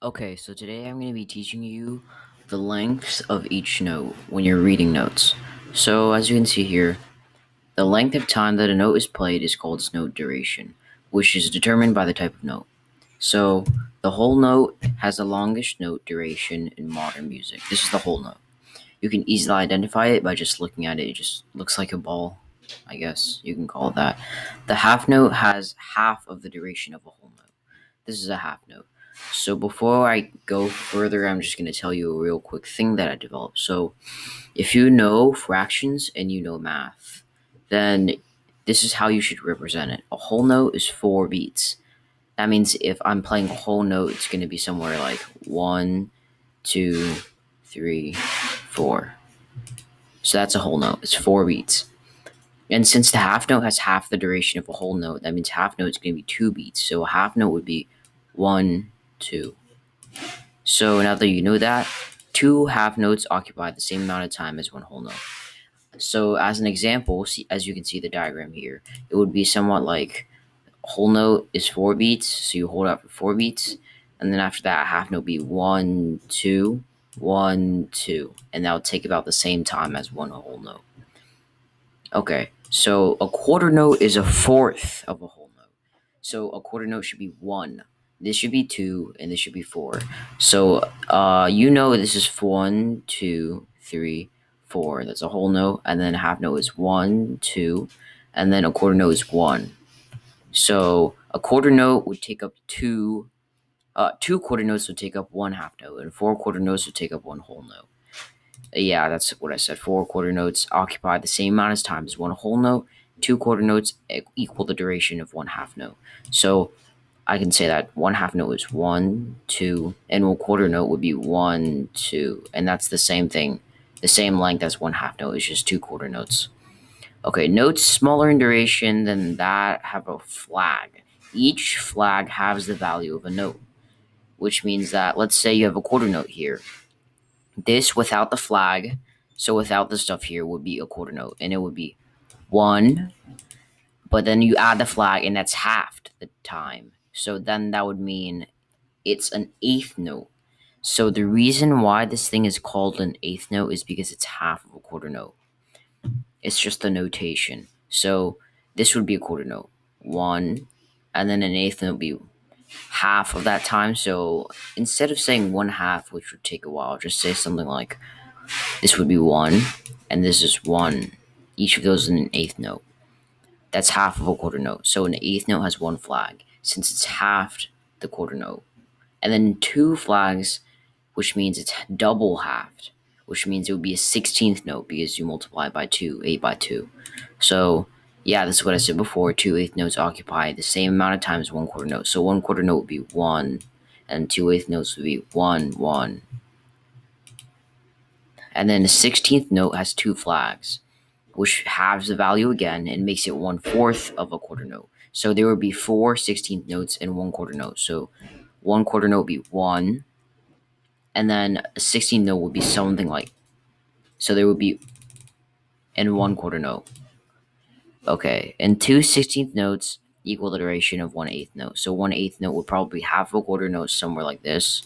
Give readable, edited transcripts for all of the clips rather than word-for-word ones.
Okay, so today I'm going to be teaching you the lengths of each note when you're reading notes. So as you can see here, the length of time that a note is played is called its note duration, which is determined by the type of note. So the whole note has the longest note duration in modern music. This is the whole note. You can easily identify it by just looking at it. It just looks like a ball, I guess you can call it that. The half note has half of the duration of a whole note. This is a half note. So before I go further, I'm just going to tell you a real quick thing that I developed. So if you know fractions and you know math, then this is how you should represent it. A whole note is 4 beats. That means if I'm playing a whole note, it's going to be somewhere like 1, 2, 3, 4. So that's a whole note. It's 4 beats. And since the half note has half the duration of a whole note, that means half note is going to be 2 beats. So a half note would be 1, 2. So now that you know that, 2 half notes occupy the same amount of time as one whole note. So as an example, as you can see the diagram here, it would be somewhat like whole note is 4 beats, so you hold out for 4 beats, and then after that, half note be 1, 2, 1, 2, and that would take about the same time as one whole note. Okay, so a quarter note is a fourth of a whole note. So a quarter note should be 1. This should be 2, and this should be 4. So this is 1, 2, 3, 4. That's a whole note, and then a half note is 1, 2, and then a quarter note is 1. So a quarter note would take up 2 quarter notes would take up 1 half note, and 4 quarter notes would take up 1 whole note. Yeah, that's what I said. 4 quarter notes occupy the same amount of time as 1 whole note. 2 quarter notes equal the duration of 1 half note. So I can say that 1 half note is 1, 2, and 1 quarter note would be 1, 2, and that's the same thing, the same length as 1 half note. It's just 2 quarter notes. Okay, notes smaller in duration than that have a flag. Each flag has the value of a note, which means that let's say you have a quarter note here. This without the flag, so without the stuff here, would be a quarter note, and it would be 1, but then you add the flag, and that's halved the time. So then that would mean it's an eighth note. So the reason why this thing is called an eighth note is because it's half of a quarter note. It's just a notation. So this would be a quarter note, 1, and then an eighth note would be half of that time. So instead of saying 1/2, which would take a while, just say something like this would be 1, and this is 1. Each of those is an eighth note. That's half of a quarter note. So an eighth note has 1 flag, since it's halved the quarter note. And then 2 flags, which means it's double halved, which means it would be a 16th note because you multiply by 2, 8 by 2. So yeah, this is what I said before. 2 eighth notes occupy the same amount of time as 1 quarter note. So 1 quarter note would be 1, and 2 eighth notes would be 1, 1. And then the 16th note has 2 flags, which halves the value again and makes it 1/4 of a quarter note. So there would be 4 16th notes and 1 quarter note. So 1 quarter note would be 1, and then a 16th note would be something like, so there would be in 1 quarter note. Okay, and 2 16th notes equal the duration of 1/8 note. So 1/8 note would probably be half a quarter note somewhere like this,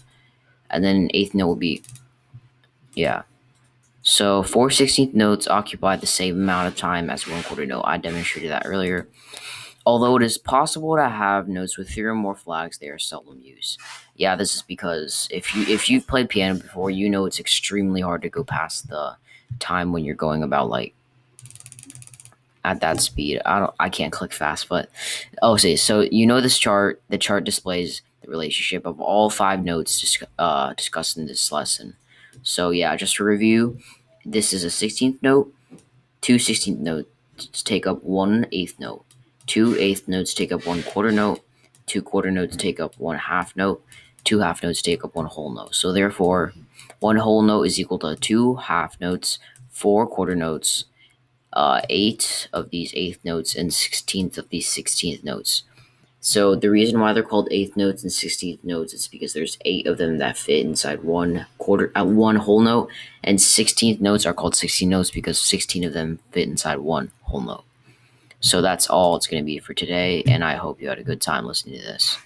and then an eighth note would be, yeah. So 4 16th notes occupy the same amount of time as 1 quarter note. I demonstrated that earlier. Although it is possible to have notes with 3 or more flags, they are seldom used. Yeah, this is because if you've played piano before, you know it's extremely hard to go past the time when you're going about like at that speed. I can't click fast, but so you know this chart. The chart displays the relationship of all 5 notes discussed in this lesson. So yeah, just to review, this is a 16th note. 2 16th notes take up 1/8 note. 2 eighth notes take up 1 quarter note. 2 quarter notes take up 1 half note. 2 half notes take up 1 whole note. So therefore, 1 whole note is equal to 2 half notes, 4 quarter notes, 8 of these eighth notes, and 16th of these 16th notes. So the reason why they're called eighth notes and 16th notes is because there's 8 of them that fit inside 1 whole note, and 16th notes are called 16 notes because 16 of them fit inside 1 whole note. So that's all it's going to be for today, and I hope you had a good time listening to this.